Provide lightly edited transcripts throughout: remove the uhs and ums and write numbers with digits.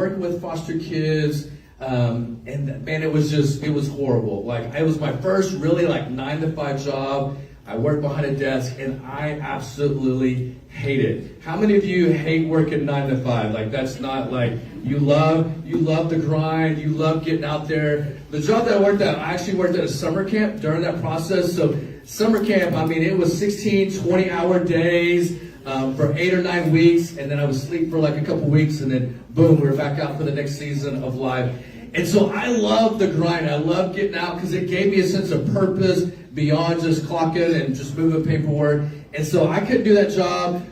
working with foster kids. And man, it was horrible. Like, it was my first really like 9-to-5 job. I worked behind a desk and I absolutely hate it. How many of you hate working 9-to-5? Like, that's not like, you love the grind, you love getting out there. The job that I worked at, I actually worked at a summer camp during that process. So summer camp, I mean, it was 16, 20-hour days for 8 or 9 weeks. And then I would sleep for like a couple weeks and then boom, we were back out for the next season of life. And so I love the grind. I love getting out because it gave me a sense of purpose beyond just clocking and just moving paperwork. And so I couldn't do that job.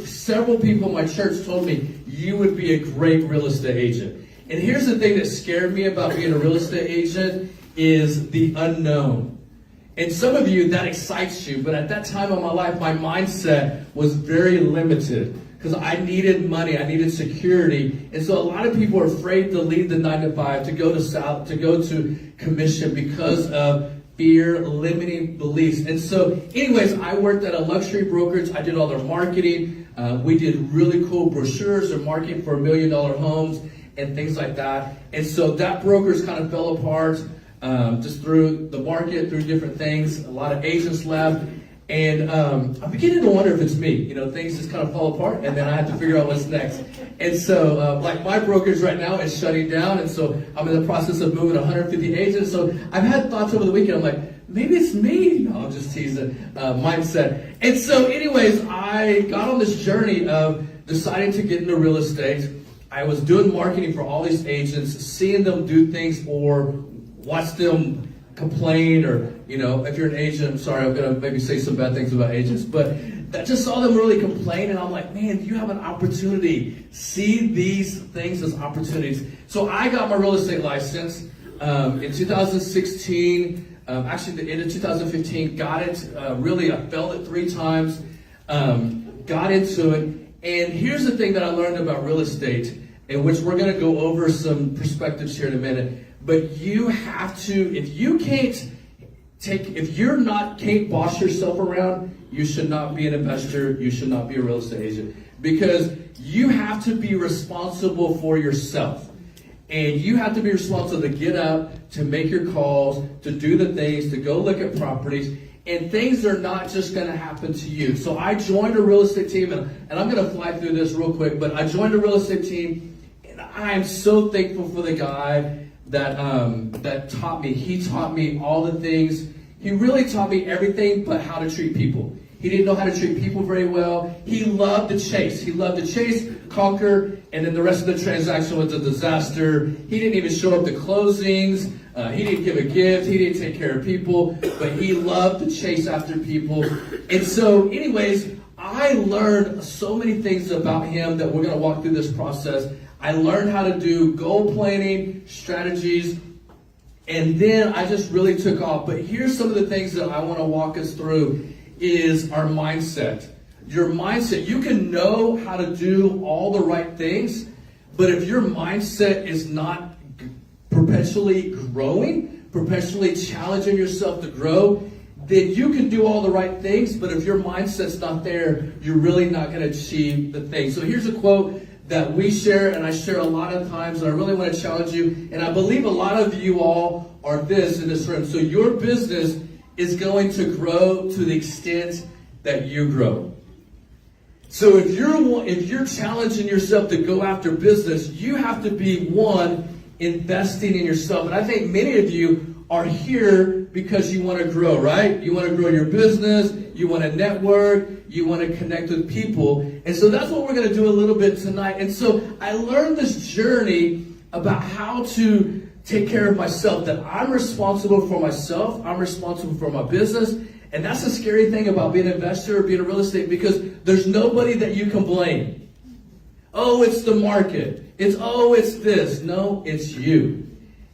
Several people in my church told me, you would be a great real estate agent. And here's the thing that scared me about being a real estate agent is the unknown. And some of you, that excites you. But at that time of my life, my mindset was very limited. Because I needed money, I needed security. And so a lot of people are afraid to leave the 9-to-5, to go to commission because of fear, limiting beliefs. And so anyways, I worked at a luxury brokerage. I did all their marketing. We did really cool brochures and marketing for $1 million homes and things like that. And so that brokerage kind of fell apart just through the market, through different things. A lot of agents left. And I'm beginning to wonder if it's me. You know, things just kind of fall apart, and then I have to figure out what's next. And so, like my brokerage right now is shutting down, and so I'm in the process of moving 150 agents. So I've had thoughts over the weekend. I'm like, maybe it's me. No, I'm just teasing. Mindset. And so, anyways, I got on this journey of deciding to get into real estate. I was doing marketing for all these agents, seeing them do things or watch them complain, or, you know, if you're an agent, I'm sorry, I'm going to maybe say some bad things about agents, but I just saw them really complain, and I'm like, man, you have an opportunity. See these things as opportunities. So I got my real estate license in 2016, actually the end of 2015, got it, really, I failed it 3 times, got into it, and here's the thing that I learned about real estate, in which we're going to go over some perspectives here in a minute. But you have to, if you can't boss yourself around, you should not be an investor, you should not be a real estate agent. Because you have to be responsible for yourself. And you have to be responsible to get up, to make your calls, to do the things, to go look at properties. And things are not just going to happen to you. So I joined a real estate team, and I'm going to fly through this real quick, but I joined a real estate team, and I am so thankful for the guy that taught me. He taught me all the things. He really taught me everything but how to treat people. He didn't know how to treat people very well. He loved to chase. He loved to chase, conquer, and then the rest of the transaction was a disaster. He didn't even show up to closings. He didn't give a gift. He didn't take care of people, but he loved to chase after people. And so anyways, I learned so many things about him that we're going to walk through this process. I learned how to do goal planning, strategies, and then I just really took off. But here's some of the things that I want to walk us through is our mindset. Your mindset, you can know how to do all the right things, but if your mindset is not perpetually growing, perpetually challenging yourself to grow, then you can do all the right things, but if your mindset's not there, you're really not going to achieve the thing. So here's a quote that we share, and I share a lot of times, and I really want to challenge you, and I believe a lot of you all are this in this room. So your business is going to grow to the extent that you grow. So if you're challenging yourself to go after business, you have to be, one, investing in yourself. And I think many of you are here because you want to grow, right? You want to grow your business, you want to network, you want to connect with people. And so that's what we're going to do a little bit tonight. And so I learned this journey about how to take care of myself, that I'm responsible for myself, I'm responsible for my business. And that's the scary thing about being an investor or being a real estate, because there's nobody that you can blame. Oh, it's the market. It's this. No, it's you.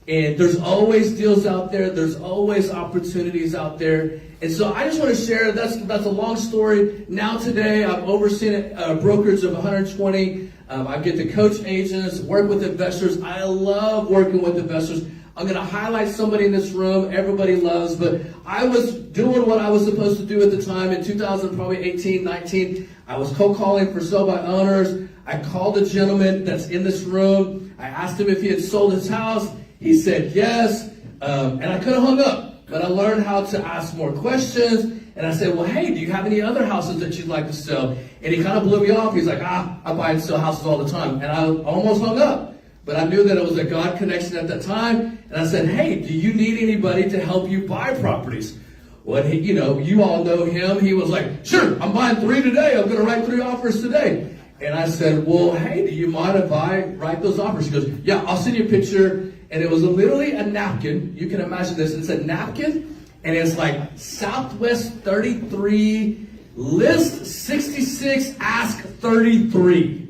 And there's always deals out there. There's always opportunities out there. And so I just want to share, that's a long story. Now today, I'm overseeing a brokerage of 120. I get to coach agents, work with investors. I love working with investors. I'm going to highlight somebody in this room everybody loves, but I was doing what I was supposed to do at the time in 2018, 19. I was cold calling for sale by owners. I called a gentleman that's in this room. I asked him if he had sold his house. He said yes, and I could have hung up, but I learned how to ask more questions. And I said, well, hey, do you have any other houses that you'd like to sell? And he kind of blew me off. He's like, I buy and sell houses all the time. And I almost hung up. But I knew that it was a God connection at that time. And I said, hey, do you need anybody to help you buy properties? Well, he, you all know him. He was like, sure, I'm buying 3 today. I'm going to write 3 offers today. And I said, well, hey, do you mind if I write those offers? He goes, yeah, I'll send you a picture. And it was literally a napkin. You can imagine this. It's a napkin. And it's like Southwest 33, list 66, ask 33.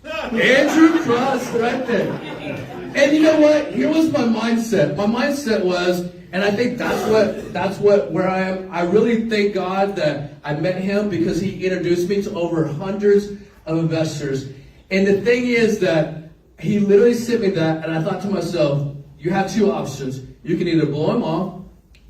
Andrew Cross right there. And you know what? Here was my mindset. My mindset was, and I think that's where I am. I really thank God that I met him because he introduced me to over hundreds of investors. And the thing is that he literally sent me that, and I thought to myself, you have 2 options. You can either blow him off,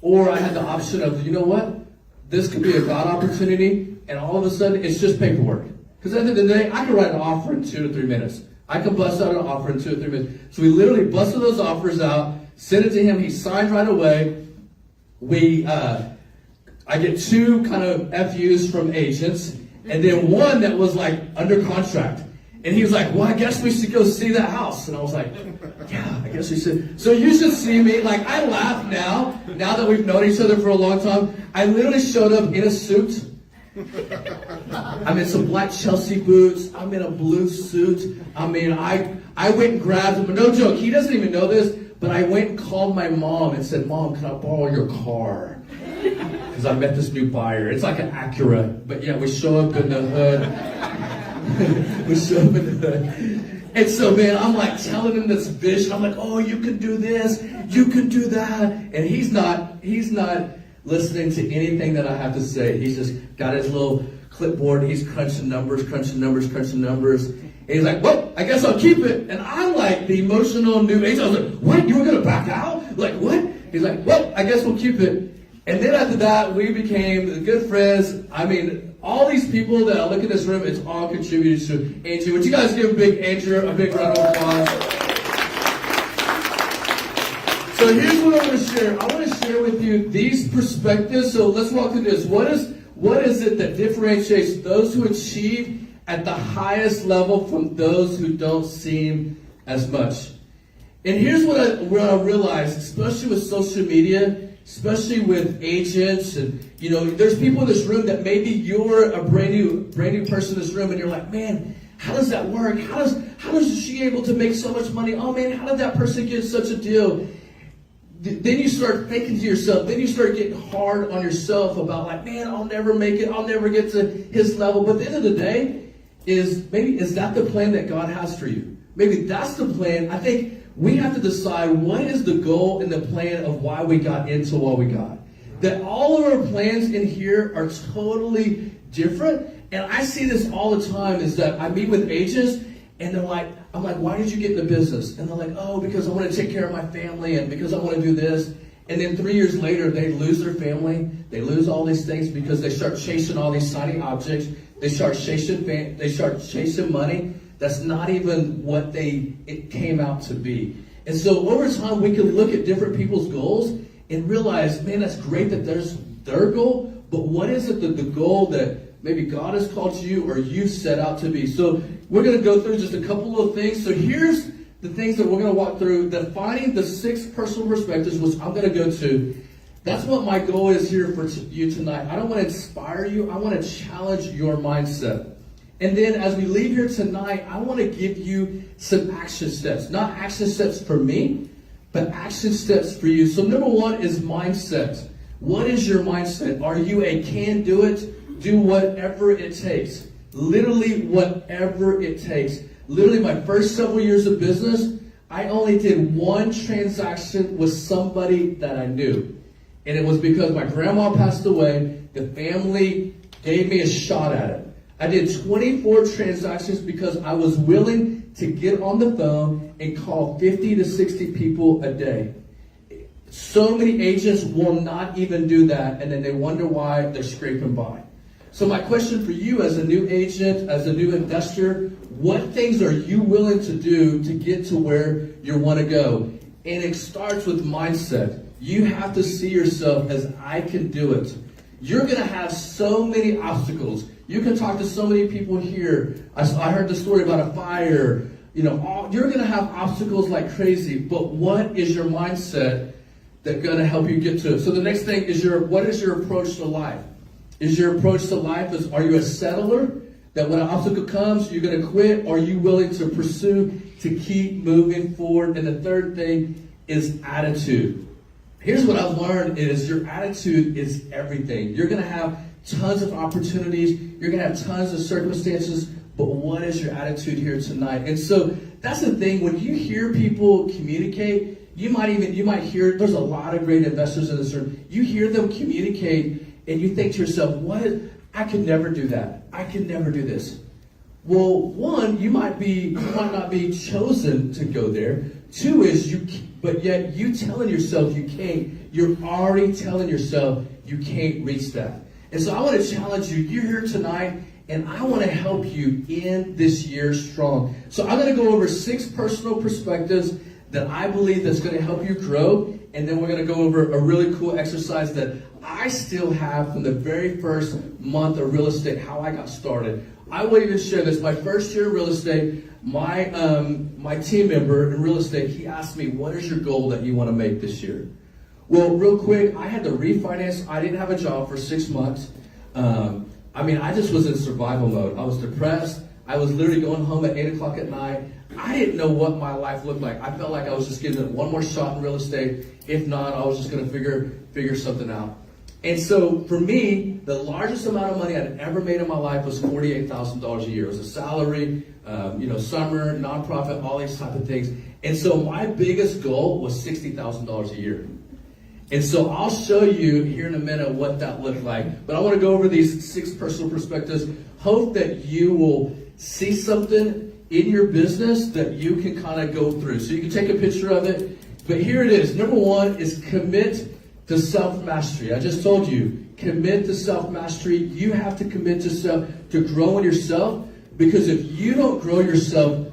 or I had the option of, you know what? This could be a God opportunity, and all of a sudden, it's just paperwork. Because at the end of the day, I can write an offer in 2 to 3 minutes. I can bust out an offer in 2 to 3 minutes. So we literally busted those offers out, sent it to him. He signed right away. I get 2 kind of FUs from agents, and then 1 that was like under contract. And he was like, well, I guess we should go see that house. And I was like, yeah, I guess we should. So you should see me. Like, I laugh now that we've known each other for a long time. I literally showed up in a suit. I'm in some black Chelsea boots. I'm in a blue suit. I mean, I went and grabbed him. But no joke, he doesn't even know this, but I went and called my mom and said, Mom, can I borrow your car? Because I met this new buyer. It's like an Acura. But yeah, we show up in the hood. We show up in the hood. And so, man, I'm like telling him this vision. I'm like, oh, you can do this. You can do that. And he's not listening to anything that I have to say. He's just got his little clipboard. He's crunching numbers. And he's like, well, I guess I'll keep it. And I'm like the emotional new age. I was like, what? You were going to back out? Like, what? He's like, well, I guess we'll keep it. And then after that, we became good friends. I mean, all these people that I look in this room, it's all contributed to Andrew. Would you guys give Andrew a big round of applause? So here's what I want to share. I want to share with you these perspectives. So let's walk through this. What is it that differentiates those who achieve at the highest level from those who don't seem as much? And here's what I realized, especially with social media, especially with agents, and there's people in this room that maybe you're a brand new person in this room, and you're like, man, how does that work? How is she able to make so much money? Oh man, how did that person get such a deal? Then you start thinking to yourself, then you start getting hard on yourself about like, man, I'll never make it, I'll never get to his level. But at the end of the day, is that the plan that God has for you? Maybe that's the plan. I think we have to decide what is the goal and the plan of why we got into what we got. That all of our plans in here are totally different. And I see this all the time is that I meet with agents and they're like, I'm like, why did you get in the business? And they're like, oh, because I want to take care of my family and because I want to do this. And then 3 years later, they lose their family. They lose all these things because they start chasing all these shiny objects. They start chasing money. That's not even what it came out to be. And so over time, we can look at different people's goals and realize, man, that's great that there's their goal, but what is it that the goal that maybe God has called to you or you've set out to be? So we're going to go through just a couple of things. So here's the things that we're going to walk through. Defining the 6 personal perspectives, which I'm going to go to. That's what my goal is here for you tonight. I don't want to inspire you. I want to challenge your mindset. And then as we leave here tonight, I want to give you some action steps. Not action steps for me, but action steps for you. So number 1 is mindset. What is your mindset? Are you a can do it, do whatever it takes? Literally whatever it takes. Literally my first several years of business, I only did 1 transaction with somebody that I knew. And it was because my grandma passed away. The family gave me a shot at it. I did 24 transactions because I was willing to get on the phone and call 50 to 60 people a day. So many agents will not even do that, and then they wonder why they're scraping by. So my question for you as a new agent, as a new investor, what things are you willing to do to get to where you want to go? And it starts with mindset. You have to see yourself as, I can do it. You're going to have so many obstacles. You can talk to so many people here. I heard the story about a fire. You're going to have obstacles like crazy, but what is your mindset that's going to help you get to it? So the next thing is what is your approach to life? Is your approach to life, are you a settler? That when an obstacle comes, you're going to quit? Or are you willing to pursue, to keep moving forward? And the third thing is attitude. Here's what I've learned is your attitude is everything. You're going to have tons of opportunities. You're going to have tons of circumstances. But what is your attitude here tonight? And so that's the thing. When you hear people communicate, you might hear, there's a lot of great investors in this room. You hear them communicate and you think to yourself, I could never do that. I could never do this. Well, one, you might not be chosen to go there. Two is but yet you telling yourself you can't. You're already telling yourself you can't reach that. And so I want to challenge you. You're here tonight, and I want to help you end this year strong. So I'm going to go over 6 personal perspectives that I believe that's going to help you grow. And then we're going to go over a really cool exercise that I still have from the very first month of real estate, how I got started. I will even share this. My first year in real estate, my team member in real estate, he asked me, what is your goal that you want to make this year? Well, real quick, I had to refinance. I didn't have a job for 6 months. I just was in survival mode. I was depressed. I was literally going home at 8 o'clock at night. I didn't know what my life looked like. I felt like I was just getting one more shot in real estate. If not, I was just going to figure something out. And so for me, the largest amount of money I'd ever made in my life was $48,000 a year. It was a salary, summer, nonprofit, all these type of things. And so my biggest goal was $60,000 a year. And so I'll show you here in a minute what that looked like. But I want to go over these 6 personal perspectives. Hope that you will see something in your business that you can kind of go through. So you can take a picture of it. But here it is. Number 1 is commit to self-mastery. I just told you, commit to self-mastery. You have to commit to growing yourself, because if you don't grow yourself,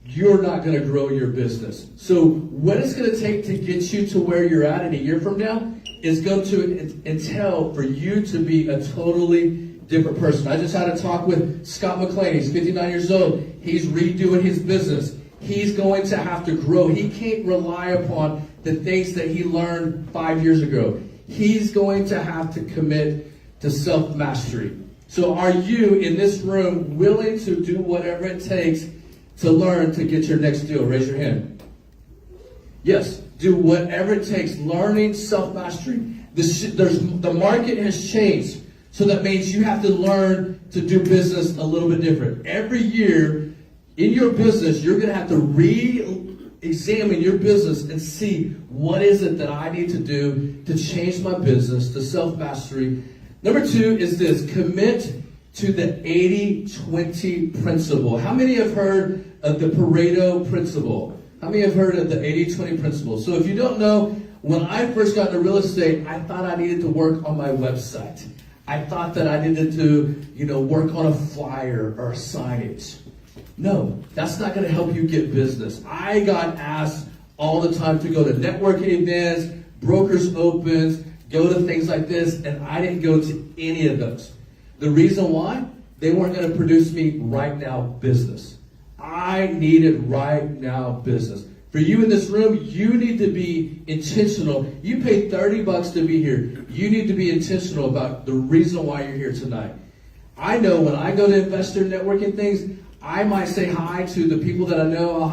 you're not going to grow your business. So what it's going to take to get you to where you're at in a year from now is going to entail for you to be a totally different person. I just had a talk with Scott McLean. He's 59 years old. He's redoing his business. He's going to have to grow. He can't rely upon the things that he learned 5 years ago. He's going to have to commit to self-mastery. So are you in this room willing to do whatever it takes to learn to get your next deal? Raise your hand. Yes, do whatever it takes. Learning self-mastery. The market has changed. So that means you have to learn to do business a little bit different. Every year in your business, you're going to have to re-examine your business and see what is it that I need to do to change my business to self-mastery. Number 2 is this: commit to the 80-20 principle. How many have heard of the Pareto principle? How many have heard of the 80-20 principle? So if you don't know, when I first got into real estate, I thought I needed to work on my website. I thought that I needed to, work on a flyer or a signage. No, that's not going to help you get business. I got asked all the time to go to networking events, brokers opens, go to things like this, and I didn't go to any of those. The reason why? They weren't going to produce me right now business. I needed right now business. For you in this room, you need to be intentional. You paid $30 to be here. You need to be intentional about the reason why you're here tonight. I know when I go to investor networking things, I might say hi to the people that I know. I'll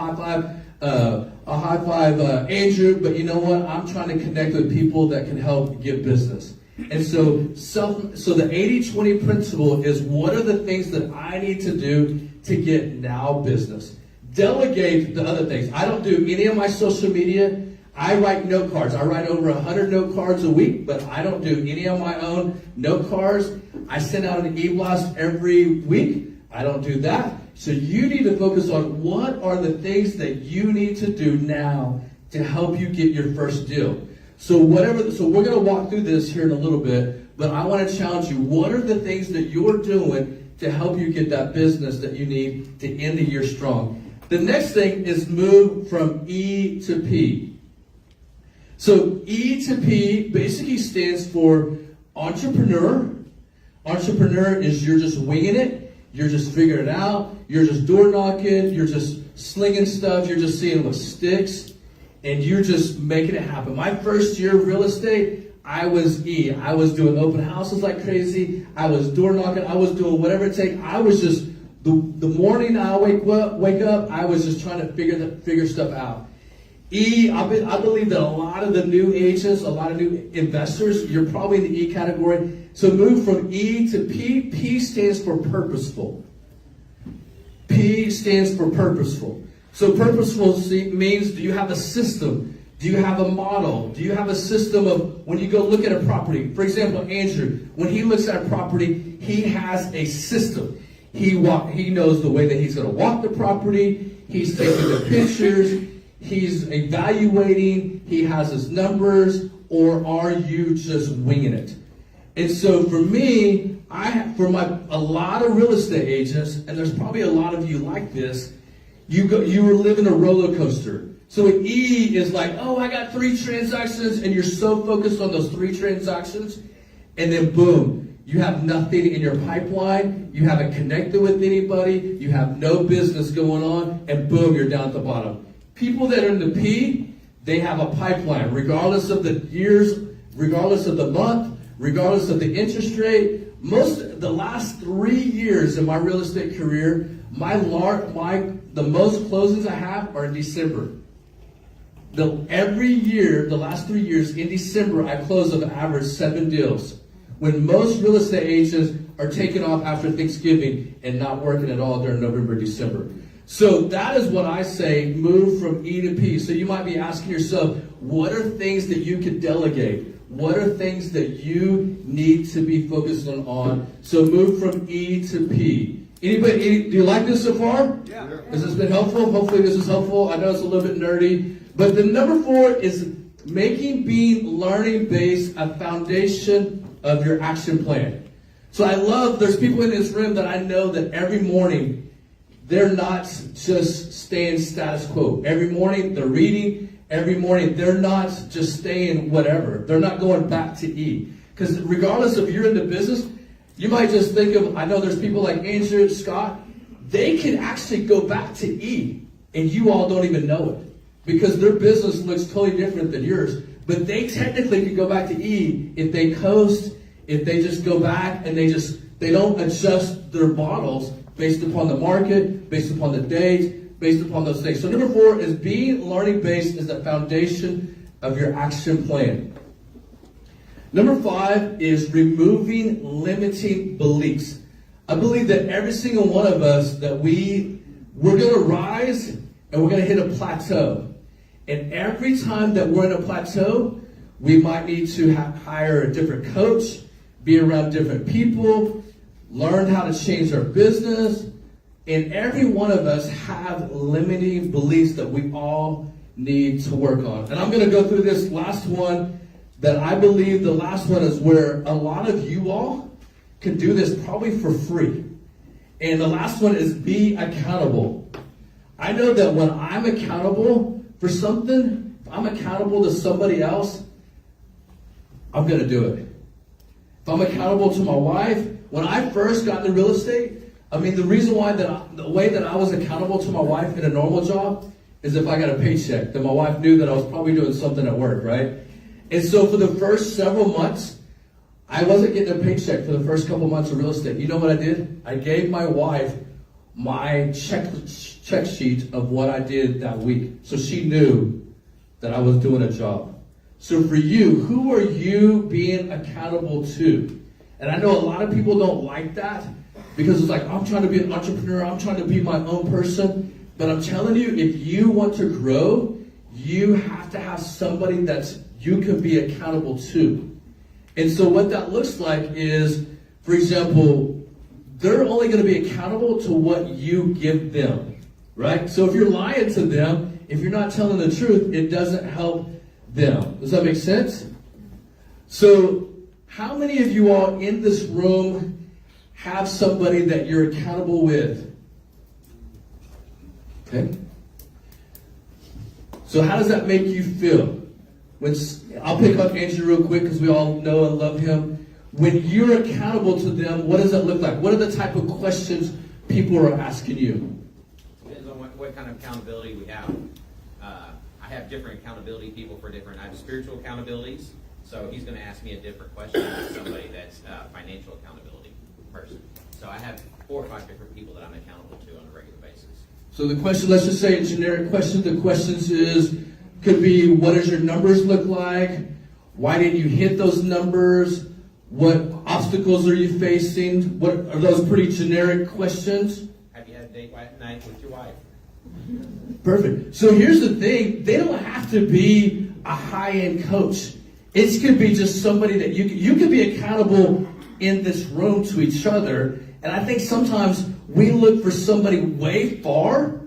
high five Andrew, but you know what? I'm trying to connect with people that can help get business. And so the 80-20 principle is, what are the things that I need to do to get now business? Delegate the other things. I don't do any of my social media. I write note cards. I write over 100 note cards a week, but I don't do any of my own note cards. I send out an e-blast every week. I don't do that. So you need to focus on what are the things that you need to do now to help you get your first deal. So we're going to walk through this here in a little bit, but I want to challenge you. What are the things that you're doing to help you get that business that you need to end the year strong? The next thing is move from E to P. So E to P basically stands for entrepreneur. Entrepreneur is you're just winging it. You're just figuring it out. You're just door knocking. You're just slinging stuff. You're just seeing what sticks. And you're just making it happen. My first year of real estate, I was E. I was doing open houses like crazy. I was door knocking. I was doing whatever it takes. I was just, the morning I wake up, I was just trying to figure stuff out. E, I believe that a lot of the new agents, a lot of new investors, you're probably in the E category. So move from E to P. P stands for purposeful. P stands for purposeful. So purposeful means, do you have a system? Do you have a model? Do you have a system of when you go look at a property? For example, Andrew, when he looks at a property, he has a system. He knows the way that he's going to walk the property. He's taking the pictures. He's evaluating. He has his numbers. Or are you just winging it? And so for me, a lot of real estate agents, and there's probably a lot of you like this, you were living a roller coaster. So an E is like, oh, I got 3 transactions, and you're so focused on those 3 transactions, and then boom, you have nothing in your pipeline, you haven't connected with anybody, you have no business going on, and boom, you're down at the bottom. People that are in the P, they have a pipeline, regardless of the years, regardless of the month, regardless of the interest rate. The last 3 years in my real estate career, the most closings I have are in December. Every year, the last 3 years, in December, I close on average 7 deals. When most real estate agents are taking off after Thanksgiving and not working at all during November, December. So that is what I say, move from E to P. So you might be asking yourself, what are things that you could delegate? What are things that you need to be focused on? So move from E to P. Anybody, do you like this so far? Yeah. Has this been helpful? Hopefully this is helpful. I know it's a little bit nerdy. But the number 4 is making being learning based a foundation of your action plan. So there's people in this room that I know that every morning, they're not just staying status quo. Every morning they're reading. Every morning they're not just staying whatever. They're not going back to E. Because regardless if you're in the business, you might just think of, I know there's people like Andrew, Scott, they can actually go back to E, and you all don't even know it. Because their business looks totally different than yours. But they technically could go back to E if they coast, if they just go back and they don't adjust their models based upon the market, based upon the date, based upon those things. So number 4 is being learning based is the foundation of your action plan. Number 5 is removing limiting beliefs. I believe that every single one of us that we're going to rise and we're going to hit a plateau. And every time that we're in a plateau, we might need to hire a different coach, be around different people, learn how to change our business. And every one of us have limiting beliefs that we all need to work on. And I'm going to go through this last one that I believe the last one is where a lot of you all can do this probably for free. And the last one is be accountable. I know that when I'm accountable for something, if I'm accountable to somebody else, I'm going to do it. If I'm accountable to my wife, when I first got into real estate, the reason why the way that I was accountable to my wife in a normal job is if I got a paycheck, then my wife knew that I was probably doing something at work, right? And so for the first several months, I wasn't getting a paycheck for the first couple months of real estate. You know what I did? I gave my wife my check sheet of what I did that week. So she knew that I was doing a job. So for you, who are you being accountable to? And I know a lot of people don't like that because it's like, I'm trying to be an entrepreneur. I'm trying to be my own person. But I'm telling you, if you want to grow, you have to have somebody that you can be accountable to. And so what that looks like is, for example, they're only going to be accountable to what you give them, right? So if you're lying to them, if you're not telling the truth, it doesn't help them. Does that make sense? So how many of you all in this room have somebody that you're accountable with? Okay. So how does that make you feel? I'll pick up Andrew real quick because we all know and love him. When you're accountable to them, what does that look like? What are the type of questions people are asking you? Depends on what kind of accountability we have. I have different accountability people for different. I have spiritual accountabilities, so he's going to ask me a different question than somebody that's financial accountability person. So I have 4 or 5 different people that I'm accountable to on a regular basis. So the question, let's just say a generic question. The questions could be, what does your numbers look like? Why didn't you hit those numbers? What obstacles are you facing? What are those pretty generic questions? Have you had a date night with your wife? Perfect. So here's the thing. They don't have to be a high-end coach. It could be just somebody that you could be accountable in this room to each other. And I think sometimes we look for somebody way far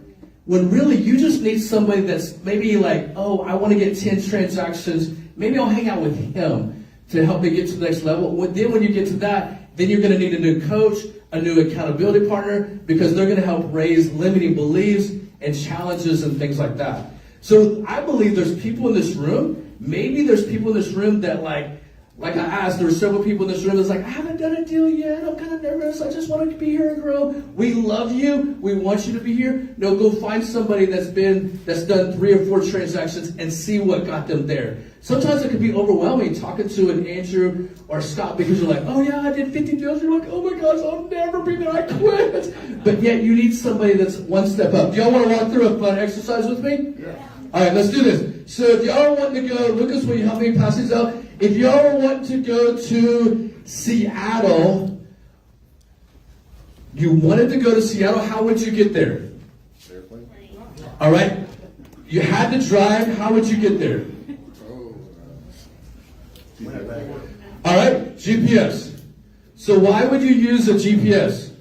when really you just need somebody that's maybe like, oh, I want to get 10 transactions. Maybe I'll hang out with him to help me get to the next level. Then when you get to that, then you're going to need a new coach, a new accountability partner, because they're going to help raise limiting beliefs and challenges and things like that. So I believe there's people in this room, maybe there's people in this room that like I asked, there were several people in this room that's like, I haven't done a deal yet, I'm kind of nervous, I just want to be here and grow. We love you, we want you to be here. No, go find somebody that's done 3 or 4 transactions and see what got them there. Sometimes it can be overwhelming talking to an Andrew or Scott because you're like, oh yeah, I did 50 deals. You're like, oh my gosh, I'll never be there, I quit. But yet you need somebody that's one step up. Do y'all want to walk through a fun exercise with me? Yeah. All right, let's do this. So if y'all are wanting to go, Lucas, will you help me pass these out? If y'all are wanting to go to Seattle, you wanted to go to Seattle, how would you get there? Airplane. All right. You had to drive, how would you get there? All right, GPS. So why would you use a GPS?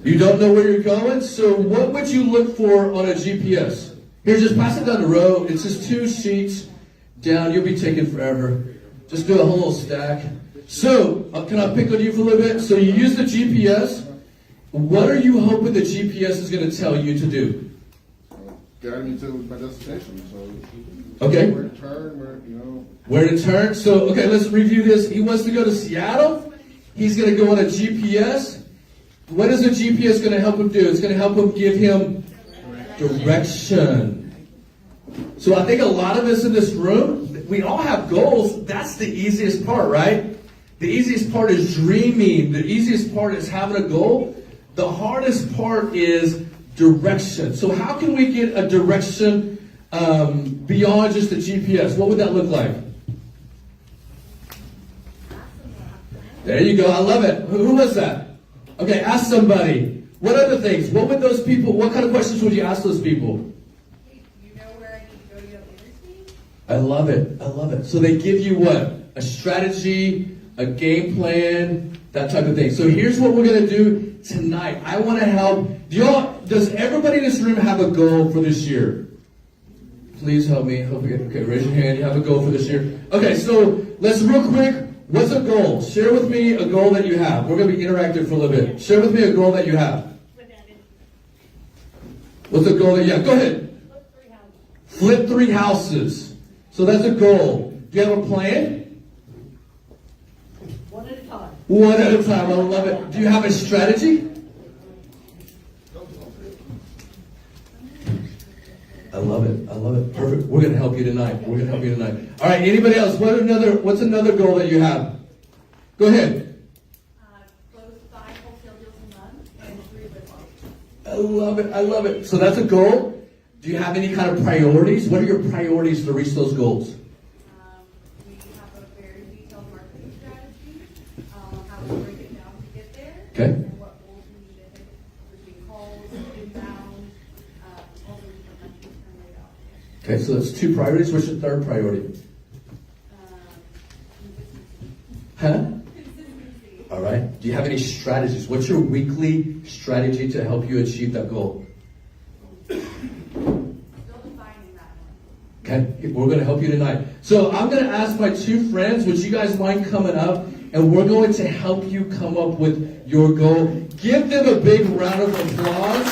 You don't know where you're going? So what would you look for on a GPS? Here, just pass it down the road. It's just 2 sheets down. You'll be taking forever. Just do a whole little stack. So, can I pick on you for a little bit? So you use the GPS. What are you hoping the GPS is going to tell you to do? Guide me to my destination. So, okay. Where to turn, Where to turn. So, okay, let's review this. He wants to go to Seattle. He's going to go on a GPS. What is a GPS going to help him do? It's going to help him give him direction. So I think a lot of us in this room, we all have goals. That's the easiest part, right? The easiest part is dreaming. The easiest part is having a goal. The hardest part is direction. So how can we get a direction beyond just the GPS? What would that look like? There you go. I love it. Who was that? Okay, ask somebody. What other things? What would those people, what kind of questions would you ask those people? You know where I need to go to get energy? I love it. I love it. So they give you what? A strategy, a game plan, that type of thing. So here's what we're going to do tonight. I want to help. Does everybody in this room have a goal for this year? Please help me. Okay, raise your hand. You have a goal for this year. Okay, so let's real quick. What's a goal? Share with me a goal that you have. We're going to be interactive for a little bit. Share with me a goal that you have. What's a goal that you have? Go ahead. Flip 3 houses. So that's a goal. Do you have a plan? One at a time. One at a time. I love it. Do you have a strategy? I love it. I love it. Perfect. We're going to help you tonight. We're going to help you tonight. All right. Anybody else? What's another goal that you have? Go ahead. Close 5 wholesale deals a month and 3 with loans. I love it. I love it. So that's a goal. Do you have any kind of priorities? What are your priorities to reach those goals? We have a very detailed marketing strategy, how we break it down to get there. Okay. And what goals we need to hit between calls, inbound, all the different metrics and laid out. Okay, so that's 2 priorities. What's your third priority? Consistency. Huh? Consistency. All right? Do you have any strategies? What's your weekly strategy to help you achieve that goal? Still defining that one. Okay, we're going to help you tonight. So I'm going to ask my two friends, would you guys mind coming up? And we're going to help you come up with your goal. Give them a big round of applause.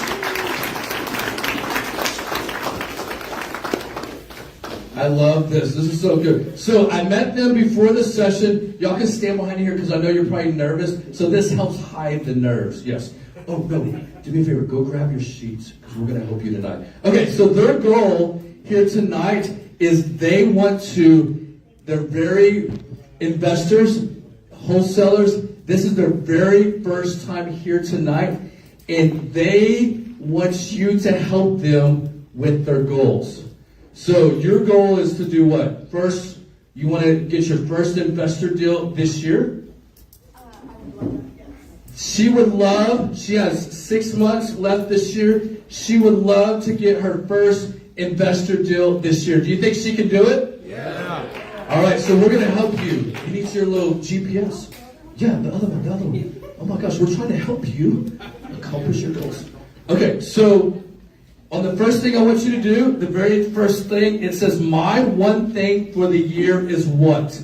I love this. This is so good. So I met them before the session. Y'all can stand behind here because I know you're probably nervous. So this helps hide the nerves. Yes. Oh, no. Do me a favor. Go grab your sheets because we're going to help you tonight. Okay, so their goal here tonight is they want to, they're very investors, wholesalers. This is their very first time here tonight. And they want you to help them with their goals. So your goal is to do what? First, you want to get your first investor deal this year? I would love that, yes. She would love, she has 6 months left this year. She would love to get her first investor deal this year. Do you think she can do it? Yeah. All right, so we're going to help you. You need your little GPS. Yeah, the other one. Oh my gosh, we're trying to help you accomplish your goals. Okay, so on the first thing I want you to do, the very first thing, it says, my one thing for the year is what?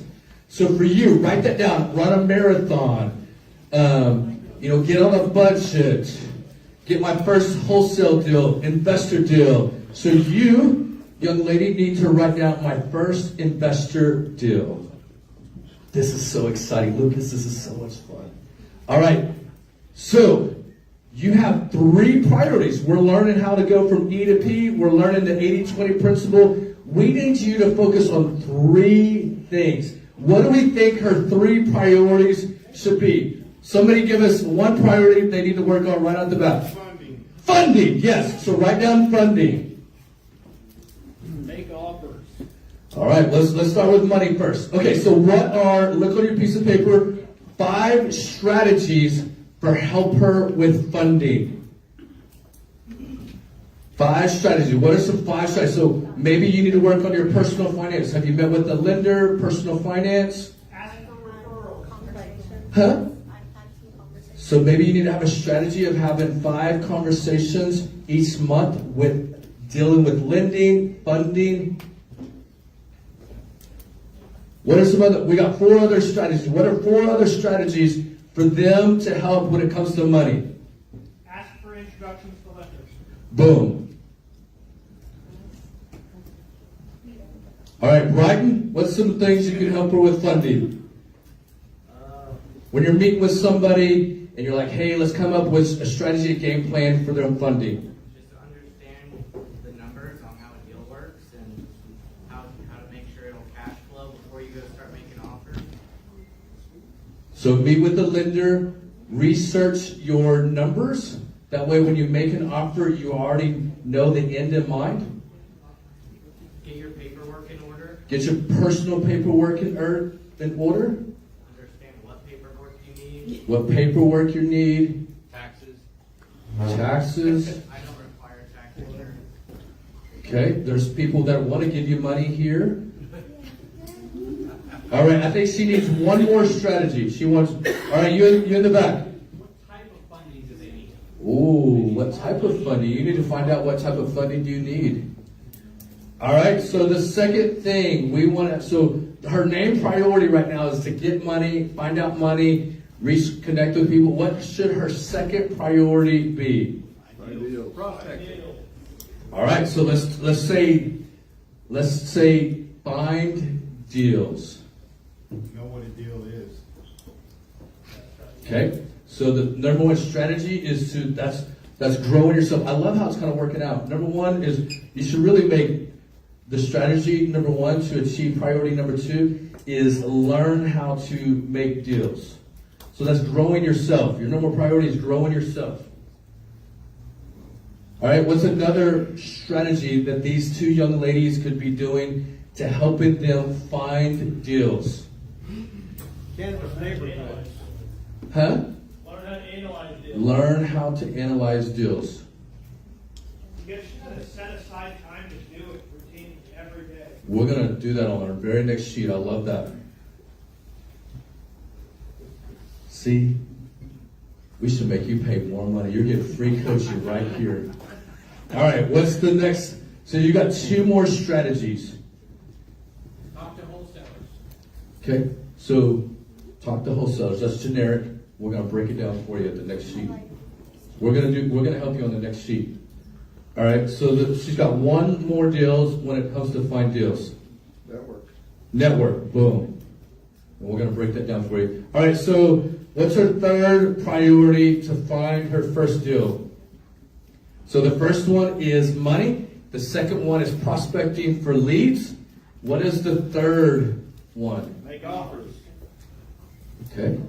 So for you, write that down. Run a marathon. Get on a budget. Get my first wholesale deal, investor deal. So you, young lady, need to write down my first investor deal. This is so exciting. Lucas, this is so much fun. All right. So you have 3 priorities. We're learning how to go from E to P. We're learning the 80-20 principle. We need you to focus on 3 things. What do we think her 3 priorities should be? Somebody give us one priority they need to work on right out the bat. Funding. Funding, yes. So write down funding. Make offers. All right, let's start with money first. Okay, so what are, look on your piece of paper, 5 strategies for help her with funding. 5 strategies. What are some 5 strategies? So maybe you need to work on your personal finance. Have you met with a lender, personal finance? Ask for referrals. Huh? So maybe you need to have a strategy of having 5 conversations each month with dealing with lending, funding. What are some other, we got 4 other strategies. What are 4 other strategies for them to help when it comes to money? Ask for introductions to lenders. Boom. All right, Brighton, what's some things you can help her with funding? When you're meeting with somebody and you're like, hey, let's come up with a strategy, a game plan for their funding. Just to understand the numbers on how a deal works and how to make sure it'll cash flow before you go start making offers. So meet with the lender, research your numbers. That way when you make an offer, you already know the end in mind. Get your paperwork in order. Get your personal paperwork in order. Understand what paperwork you need. What paperwork you need. Taxes. Taxes. I don't require tax returns. Okay, there's people that want to give you money here. All right, I think she needs one more strategy. She wants, all right, you in the back. What type of funding do they need? Ooh, what type of funding? You need to find out what type of funding do you need. All right, so the second thing we want to, so her main priority right now is to get money, find out money, reconnect with people. What should her second priority be? All right, so let's say find deals. Know what a deal is. Okay, so the number 1 strategy is to that's growing yourself. I love how it's kind of working out. Number 1 is you should really make the strategy. Number 1 to achieve priority. Number 2 is learn how to make deals. So that's growing yourself. Your number 1 priority is growing yourself. All right, what's another strategy that these 2 young ladies could be doing to helping them find deals? Canvas neighborhood. Huh? Learn how to analyze deals. Learn how to analyze deals. You guys should set aside time to do it routinely every day. We're going to do that on our very next sheet. I love that. See? We should make you pay more money. You're getting free coaching right here. All right, what's the next? So you got 2 more strategies. Talk to wholesalers. Okay, so talk to wholesalers. That's generic. We're gonna break it down for you at the next sheet. We're gonna help you on the next sheet. All right, so she's got 1 more deals when it comes to find deals. Network, boom. And we're gonna break that down for you. All right, so what's her 3rd priority to find her first deal? So the first one is money. The second one is prospecting for leads. What is the 3rd one? Make offers. Okay.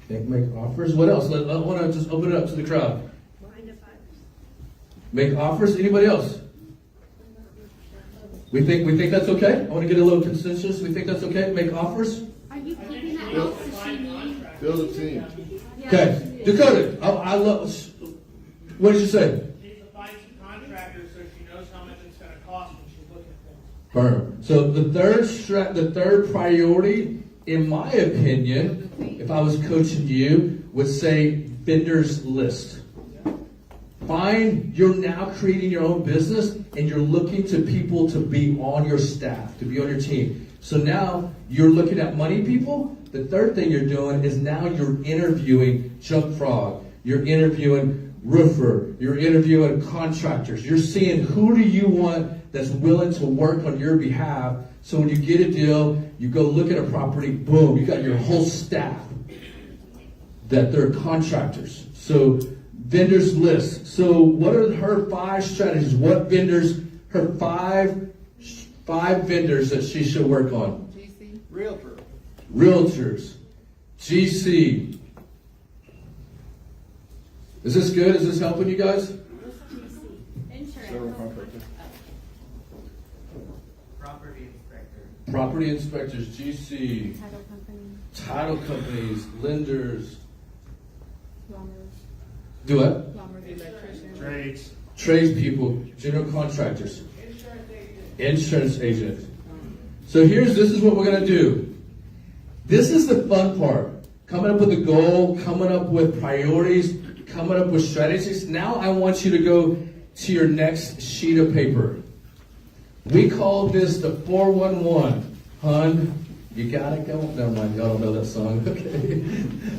Make offers. What else? I want to just open it up to the crowd. Make offers. Anybody else? We think that's okay? I want to get a little consensus. We think that's okay? Make offers? Are you keeping that house that she needs? Build a team. Okay. Dakota, I love. What did you say? She needs to find some contractors so she knows how much it's gonna cost when she's looking at things. Firm. So the third priority, in my opinion, if I was coaching you, would say vendors list. You're now creating your own business and you're looking to people to be on your staff, to be on your team. So now you're looking at money people. The third thing you're doing is now you're interviewing junk frog. You're interviewing roofer. You're interviewing contractors. You're seeing who do you want that's willing to work on your behalf. So when you get a deal, you go look at a property, boom, you got your whole staff that they're contractors. So vendors list. So what are her 5 strategies? What vendors, her five vendors that she should work on? GC. Realtors. GC. Is this good? Is this helping you guys? Several contractors. Property inspector. Property inspectors, GC. Title company, Title companies, lenders. plumbers, Do what? plumbers, electricians. Trades. Tradespeople, general contractors. Insurance agent. So this is what we're going to do. This is the fun part. Coming up with a goal, coming up with priorities, coming up with strategies. Now I want you to go to your next sheet of paper. We call this the 411. Hun, you gotta go. Never mind, y'all don't know that song. Okay.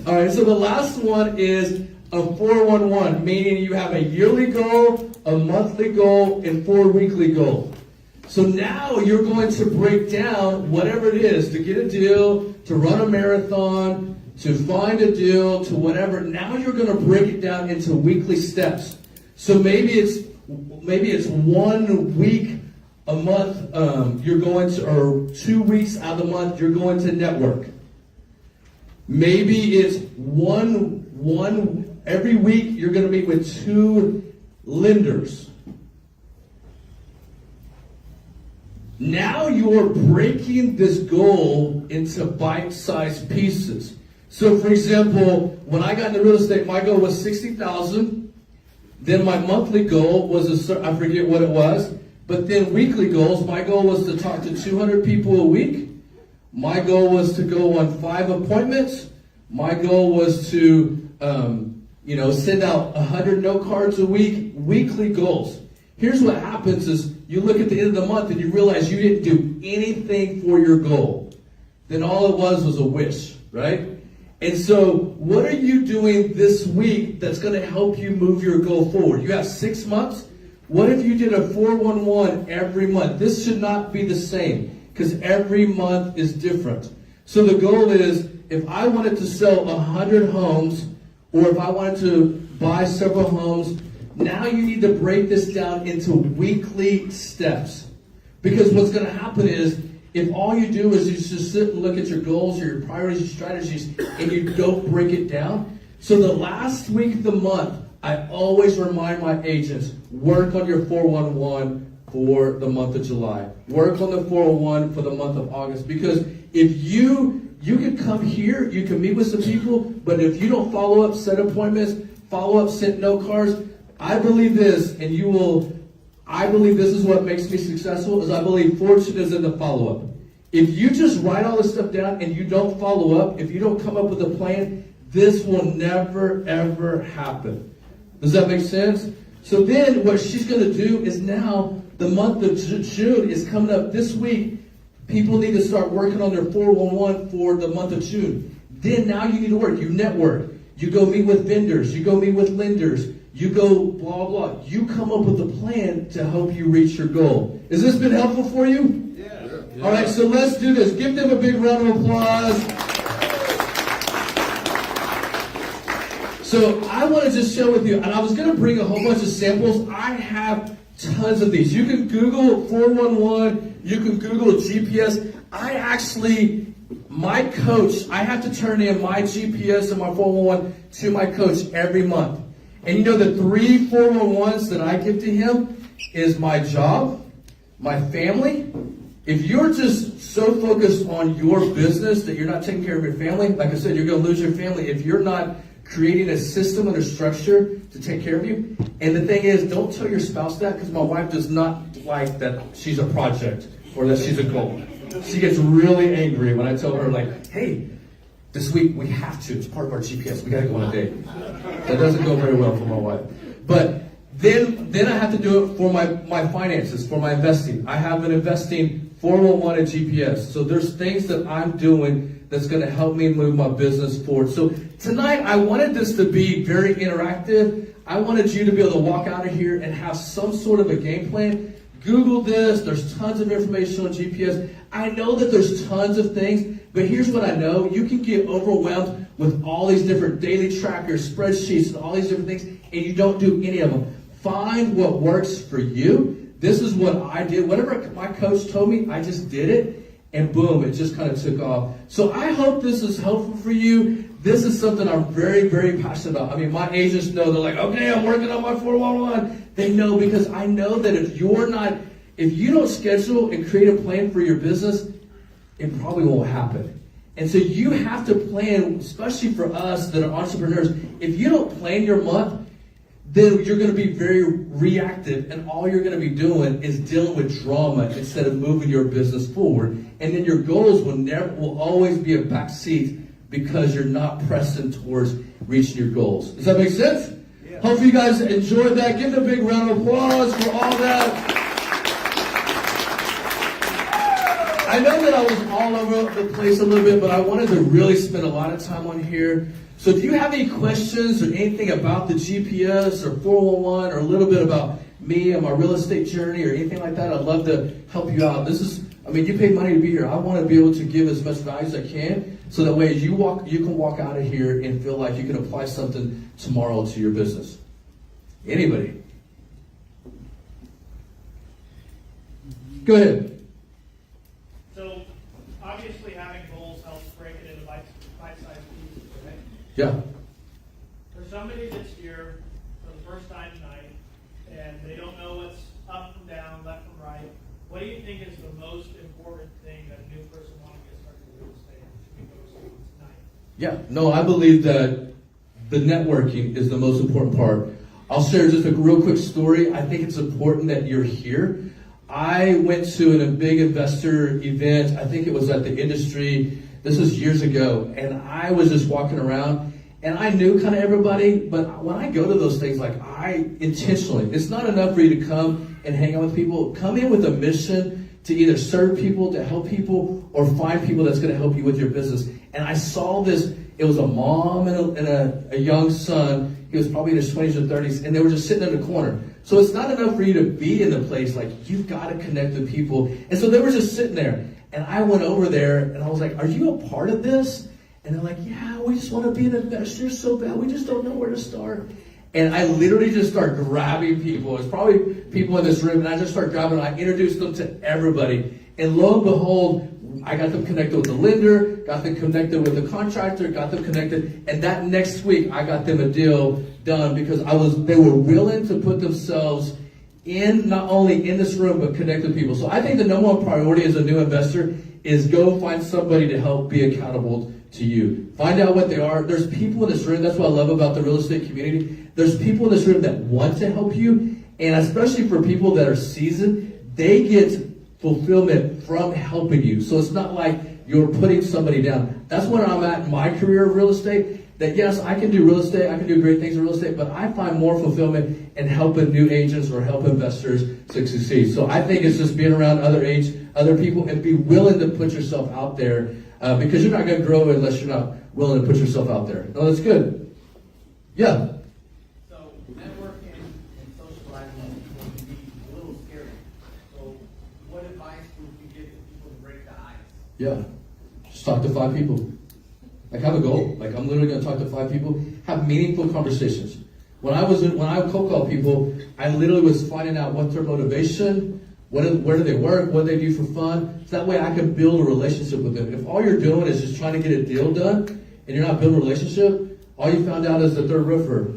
All right, so the last one is a 411, meaning you have a yearly goal, a monthly goal, and 4 weekly goals. So now you're going to break down whatever it is to get a deal, to run a marathon, to find a deal, to whatever. Now you're going to break it down into weekly steps. So maybe it's 1 week a month you're going to, or 2 weeks out of the month you're going to network. Maybe it's every week you're going to meet with 2 lenders. Now you're breaking this goal into bite-sized pieces. So, for example, when I got into real estate, my goal was $60,000. Then my monthly goal was I forget what it was. But then weekly goals, my goal was to talk to 200 people a week. My goal was to go on 5 appointments. My goal was to, send out 100 note cards a week. Weekly goals. Here's what happens is you look at the end of the month and you realize you didn't do anything for your goal. Then all it was a wish, right? And so what are you doing this week that's going to help you move your goal forward? You have 6 months. What if you did a 411 every month? This should not be the same because every month is different. So the goal is if I wanted to sell 100 homes or if I wanted to buy several homes, now you need to break this down into weekly steps. Because what's going to happen is if all you do is you just sit and look at your goals or your priorities, your strategies, and you don't break it down. So the last week of the month, I always remind my agents, work on your 411 for the month of July. Work on the 401 for the month of August. Because if you can come here, you can meet with some people, but if you don't follow up, set appointments, follow up, send note cards, I believe this, I believe this is what makes me successful, is I believe fortune is in the follow-up. If you just write all this stuff down and you don't follow up, if you don't come up with a plan, this will never, ever happen. Does that make sense? So then what she's going to do is now the month of June is coming up this week. People need to start working on their 411 for the month of June. Then now you need to work. You network. You go meet with vendors. You go meet with lenders. You go blah, blah. You come up with a plan to help you reach your goal. Has this been helpful for you? Yeah. All right, so let's do this. Give them a big round of applause. So I want to just share with you, and I was going to bring a whole bunch of samples. I have tons of these. You can Google 411. You can Google GPS. My coach, I have to turn in my GPS and my 411 to my coach every month. And you know the 3 411s that I give to him is my job, my family. If you're just so focused on your business that you're not taking care of your family, like I said, you're going to lose your family if you're not creating a system and a structure to take care of you. And the thing is, don't tell your spouse that, because my wife does not like that she's a project or that she's a goal. She gets really angry when I tell her, like, hey, this week we have to. It's part of our GPS. We got to go on a date. That doesn't go very well for my wife. But then I have to do it for my finances, for my investing. I have an investing 411 at GPS. So there's things that I'm doing that's going to help me move my business forward. So tonight, I wanted this to be very interactive. I wanted you to be able to walk out of here and have some sort of a game plan. Google this. There's tons of information on GPS. I know that there's tons of things, but here's what I know. You can get overwhelmed with all these different daily trackers, spreadsheets, and all these different things, and you don't do any of them. Find what works for you. This is what I did. Whatever my coach told me, I just did it. And boom, it just kind of took off. So I hope this is helpful for you. This is something I'm very, very passionate about. I mean, my agents know. They're like, okay, I'm working on my 411. They know, because I know that if you don't schedule and create a plan for your business, it probably won't happen. And so you have to plan, especially for us that are entrepreneurs. If you don't plan your month, then you're going to be very reactive, and all you're going to be doing is dealing with drama instead of moving your business forward. And then your goals will always be a backseat because you're not pressing towards reaching your goals. Does that make sense? Yeah. Hopefully you guys enjoyed that. Give them a big round of applause for all that. I know that I was all over the place a little bit, but I wanted to really spend a lot of time on here. So if you have any questions or anything about the GPS or 411 or a little bit about me and my real estate journey or anything like that, I'd love to help you out. You paid money to be here. I want to be able to give as much value as I can, so that way as you can walk out of here and feel like you can apply something tomorrow to your business. Anybody? Go ahead. So, obviously having goals helps break it into bite-sized pieces, right? Yeah. For somebody that's here for the first time tonight, and they don't know what's up from down, left from right, what do you think is the most important thing that a new person wanting to get started in real estate should be focusing on tonight? Yeah. No, I believe that the networking is the most important part. I'll share just a real quick story. I think it's important that you're here. I went to a big investor event. I think it was at the industry. This was years ago. And I was just walking around. And I knew kind of everybody. But when I go to those things, it's not enough for you to come and hang out with people. Come in with a mission to either serve people, to help people, or find people that's going to help you with your business. And I saw this. It was a mom and a young son. He was probably in his 20s or 30s. And they were just sitting in the corner. So it's not enough for you to be in the place. You've got to connect with people. And so they were just sitting there. And I went over there and I was like, are you a part of this? And they're like, yeah, we just want to be an investor so bad. We just don't know where to start. And I literally just start grabbing people. It's probably people in this room. And I just start grabbing them. I introduced them to everybody. And lo and behold, I got them connected with the lender, got them connected with the contractor, got them connected. And that next week, I got them a deal done because they were willing to put themselves in, not only in this room, but connect with people. So I think the number one priority as a new investor is go find somebody to help be accountable to you. Find out what they are. There's people in this room. That's what I love about the real estate community. There's people in this room that want to help you. And especially for people that are seasoned, they get fulfillment from helping you. So it's not like you're putting somebody down. That's where I'm at in my career of real estate. that yes, I can do real estate, I can do great things in real estate, but I find more fulfillment in helping new agents or help investors to succeed. So I think it's just being around other people, and be willing to put yourself out there, because you're not going to grow unless you're not willing to put yourself out there. No, that's good. Yeah. So networking and socializing with people can be a little scary. So what advice would you give to people to break the ice? Yeah. Just talk to 5 people. Like, have a goal. Like, I'm literally going to talk to 5 people. Have meaningful conversations. When I cold call people, I literally was finding out what's their motivation, where do they work, what do they do for fun. So that way I can build a relationship with them. If all you're doing is just trying to get a deal done and you're not building a relationship, all you found out is that they're a roofer.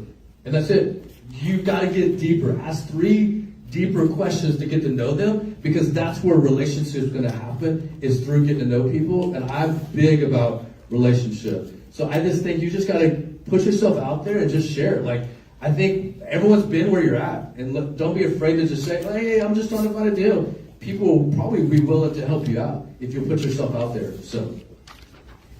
And that's it. You've got to get deeper. Ask 3 deeper questions to get to know them, because that's where relationships is going to happen, is through getting to know people. And I'm big about relationships. So I just think you just got to push yourself out there and just share. Like, I think everyone's been where you're at, and don't be afraid to just say, hey, I'm just trying to find a deal. People will probably be willing to help you out if you put yourself out there. So,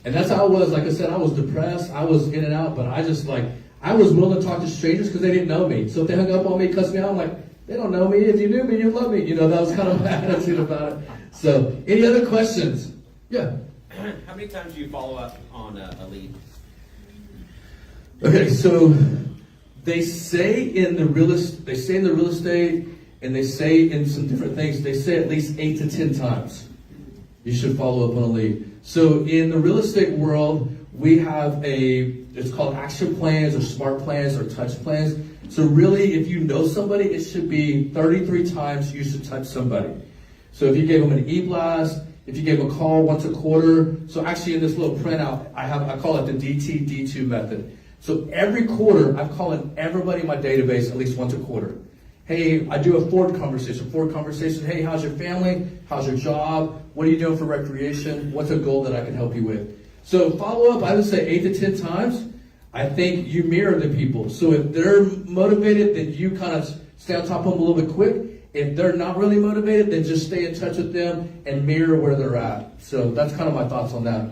and that's how I was. Like I said, I was depressed. I was in and out, but I was willing to talk to strangers because they didn't know me. So if they hung up on me, cussed me out, I'm like, they don't know me. If you knew me, you'd love me. You know, that was kind of my attitude about it. So, any other questions? Yeah. How many times do you follow up on a lead? Okay, so they say in the real estate, and they say in some different things, they say at least 8 to 10 times you should follow up on a lead. So in the real estate world, we have it's called action plans or smart plans or touch plans. So really, if you know somebody, it should be 33 times you should touch somebody. So if you gave them an e-blast, if you gave them a call once a quarter. So actually in this little printout, I call it the DT-D2 method. So every quarter, I'm calling everybody in my database at least once a quarter. Hey, I do a Ford conversation. Hey, how's your family? How's your job? What are you doing for recreation? What's a goal that I can help you with? So follow up, I would say 8 to 10 times. I think you mirror the people. So if they're motivated, then you kind of stay on top of them a little bit quick. If they're not really motivated, then just stay in touch with them and mirror where they're at. So that's kind of my thoughts on that.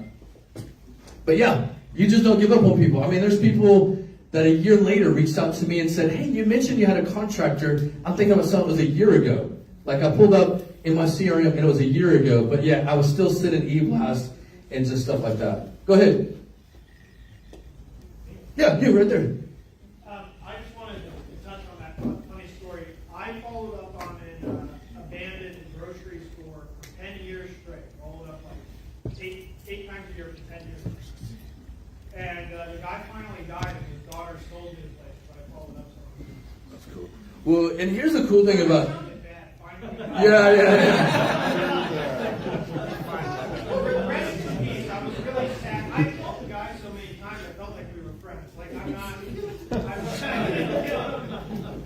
But yeah, you just don't give up on people. I mean, there's people that a year later reached out to me and said, hey, you mentioned you had a contractor. I'm thinking of myself, it was a year ago. Like, I pulled up in my CRM and it was a year ago. But yeah, I was still sending e-blasts and just stuff like that. Go ahead. Yeah, you right there. I just wanted to touch on that funny story. I followed up on an abandoned grocery store for 10 years straight. Followed up like eight times a year for 10 years. And the guy finally died, and his daughter sold me the place, but I followed up so much. That's cool. Well, and here's the cool thing about... It sounded bad, finally. Yeah. Rest in peace. I was really sad. I told the guy so many times I felt like we were friends. Like, I'm not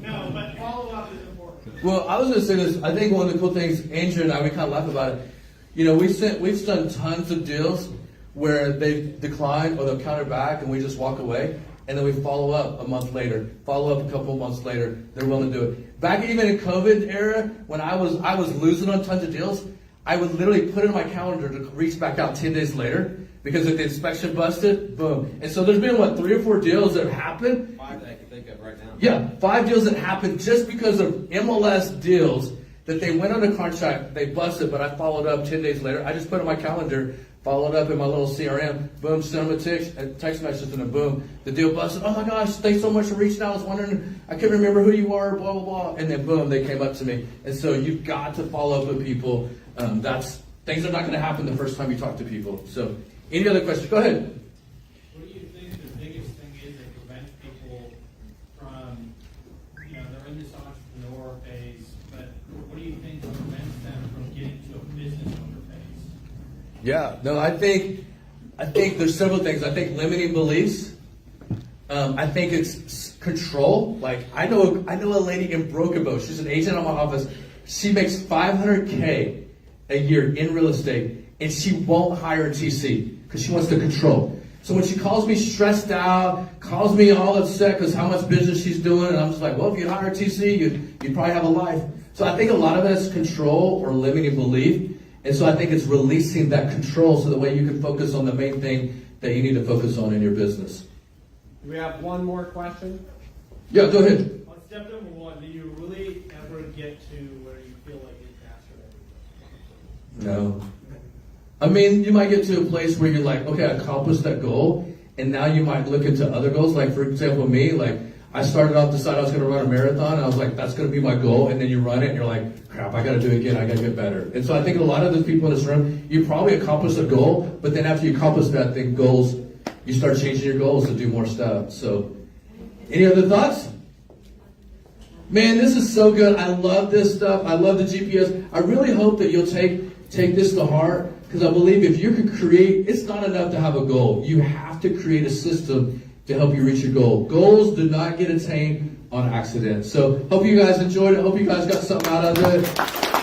no, but follow-up is important. Well, I was going to say this. I think one of the cool things, Andrew and I, we kind of laugh about it. You know, we've done tons of deals where they decline or they'll counter back and we just walk away, and then we follow up a month later, follow up a couple of months later. They're willing to do it. Back even in COVID era, when I was losing on tons of deals, I would literally put it in my calendar to reach back out 10 days later, because if the inspection busted, boom. And so there's been 3 or 4 deals that have happened. 5 that I can think of right now. Yeah, 5 deals that happened just because of MLS deals that they went under contract, they busted, but I followed up 10 days later. I just put it in my calendar, followed up in my little CRM, boom, sent them a text message, and a boom, the deal busted. Oh my gosh, thanks so much for reaching out. I was wondering, I couldn't remember who you are, blah, blah, blah. And then boom, they came up to me. And so you've got to follow up with people. Things are not going to happen the first time you talk to people. So any other questions? Go ahead. What do you think the biggest thing is that prevents people from, they're in this entrepreneur phase, but what do you think prevents them from getting to a business owner phase? Yeah, no, I think there's several things. I think limiting beliefs. I think it's control. Like, I know a lady in Broken Bow. She's an agent on my office. She makes $500K a year in real estate, and she won't hire a TC because she wants to control. So when she calls me stressed out, calls me all upset because how much business she's doing, and I'm just like, well, if you hire a TC, you'd probably have a life. So I think a lot of it is control or limiting belief. And so I think it's releasing that control so the way you can focus on the main thing that you need to focus on in your business. Do we have one more question? Yeah, go ahead. On step number one, do you really ever get to where you feel like you've mastered everything? No. I mean, you might get to a place where you're like, okay, I accomplished that goal, and now you might look into other goals. Like, for example, me, like, I started off deciding I was going to run a marathon, and I was like, that's going to be my goal, and then you run it, and you're like, crap, I got to do it again, I got to get better. And so I think a lot of the people in this room, you probably accomplished a goal, but then after you accomplish that thing, goals, you start changing your goals to do more stuff. So, any other thoughts? Man, this is so good. I love this stuff. I love the GPS. I really hope that you'll take this to heart, because I believe if you can create, it's not enough to have a goal. You have to create a system to help you reach your goal. Goals do not get attained on accident. So hope you guys enjoyed it. Hope you guys got something out of it.